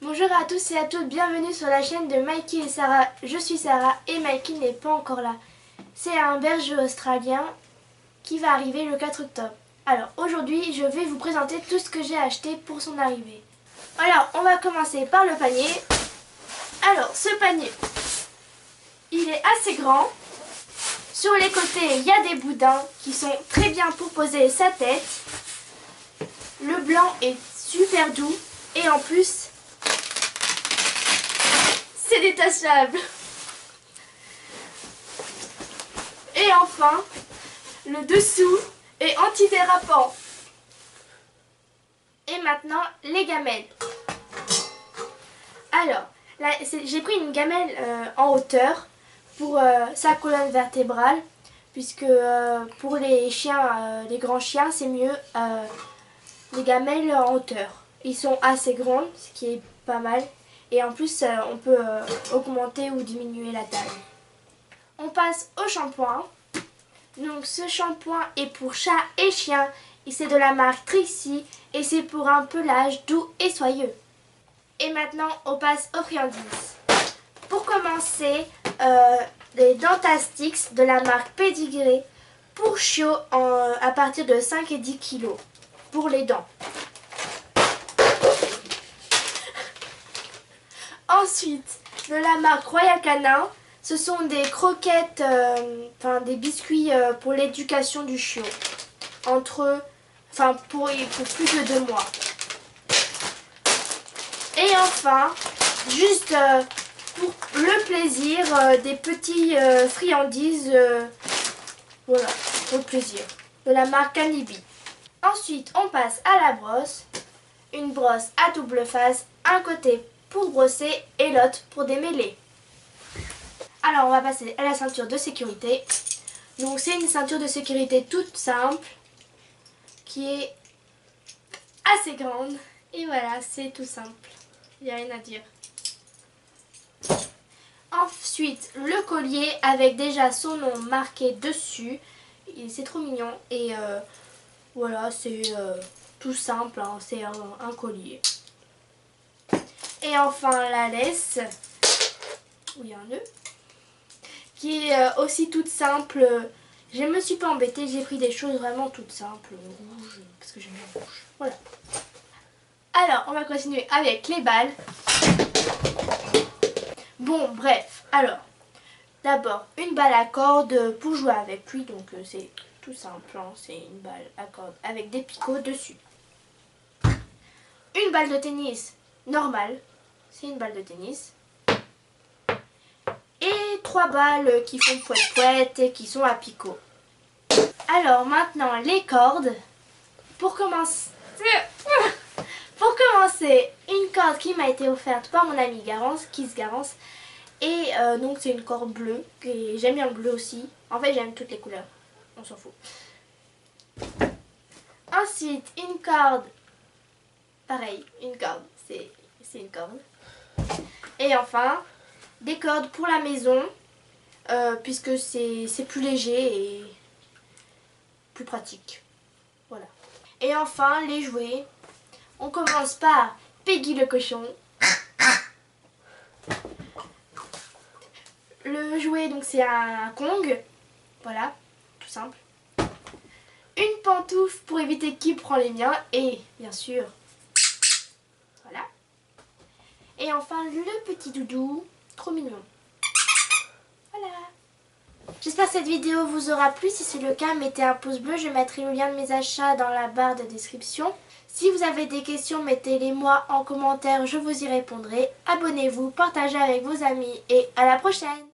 Bonjour à tous et à toutes, bienvenue sur la chaîne de Mikey et Sarah. Je suis Sarah et Mikey n'est pas encore là. C'est un berger australien qui va arriver le 4 octobre. Alors aujourd'hui, je vais vous présenter tout ce que j'ai acheté pour son arrivée. Alors, on va commencer par le panier. Alors, ce panier, il est assez grand. Sur les côtés, il y a des boudins qui sont très bien pour poser sa tête. Le blanc est super doux et en plus, c'est détachable. Et enfin, le dessous est antidérapant. Et maintenant, les gamelles. Alors, j'ai pris une gamelle en hauteur pour sa colonne vertébrale, puisque pour les chiens, les grands chiens, c'est mieux les gamelles en hauteur. Ils sont assez grands, ce qui est pas mal. Et en plus, on peut augmenter ou diminuer la taille. On passe au shampoing. Donc ce shampoing est pour chat et chien. Et c'est de la marque Trixie. Et c'est pour un pelage doux et soyeux. Et maintenant, on passe aux friandises. Pour commencer, les Dentastix de la marque Pedigree pour chiots à partir de 5 et 10 kg pour les dents. Ensuite, de la marque Royal Canin, ce sont des croquettes, des biscuits pour l'éducation du chiot. Pour plus de 2 mois. Et enfin, juste pour le plaisir, des petits friandises, voilà, pour le plaisir, de la marque Canibi. Ensuite, on passe à la brosse. Une brosse à double face, un côté pour brosser et l'autre pour démêler. Alors on va passer à la ceinture de sécurité. Donc c'est une ceinture de sécurité toute simple qui est assez grande. Et voilà, c'est tout simple. Il n'y a rien à dire. Ensuite, le collier avec déjà son nom marqué dessus. C'est trop mignon. Et voilà, c'est tout simple, hein, c'est un collier. Et enfin la laisse, où il y a un nœud, qui est aussi toute simple. Je ne me suis pas embêtée, j'ai pris des choses vraiment toutes simples, rouge, parce que j'aime bien rouge. Voilà. Alors, on va continuer avec les balles. Bon, bref, alors, d'abord, une balle à cordes pour jouer avec lui, donc c'est tout simple, hein, c'est une balle à cordes avec des picots dessus. Une balle de tennis normale. C'est une balle de tennis. Et 3 balles qui font poète-poète et qui sont à picot. Alors maintenant les cordes. Pour commencer, une corde qui m'a été offerte par mon ami Garance, Kiss Garance. Et donc c'est une corde bleue. J'aime bien le bleu aussi. En fait j'aime toutes les couleurs. On s'en fout. Ensuite une corde. Pareil, une corde. C'est une corde. Et enfin, des cordes pour la maison, puisque c'est plus léger et plus pratique. Voilà. Et enfin, les jouets. On commence par Peggy le cochon. Le jouet, donc c'est un Kong. Voilà, tout simple. Une pantoufle pour éviter qui prend les miens. Et, bien sûr, voilà. Et enfin, le petit doudou, trop mignon. Voilà. J'espère que cette vidéo vous aura plu. Si c'est le cas, mettez un pouce bleu. Je mettrai le lien de mes achats dans la barre de description. Si vous avez des questions, mettez-les moi en commentaire. Je vous y répondrai. Abonnez-vous, partagez avec vos amis et à la prochaine.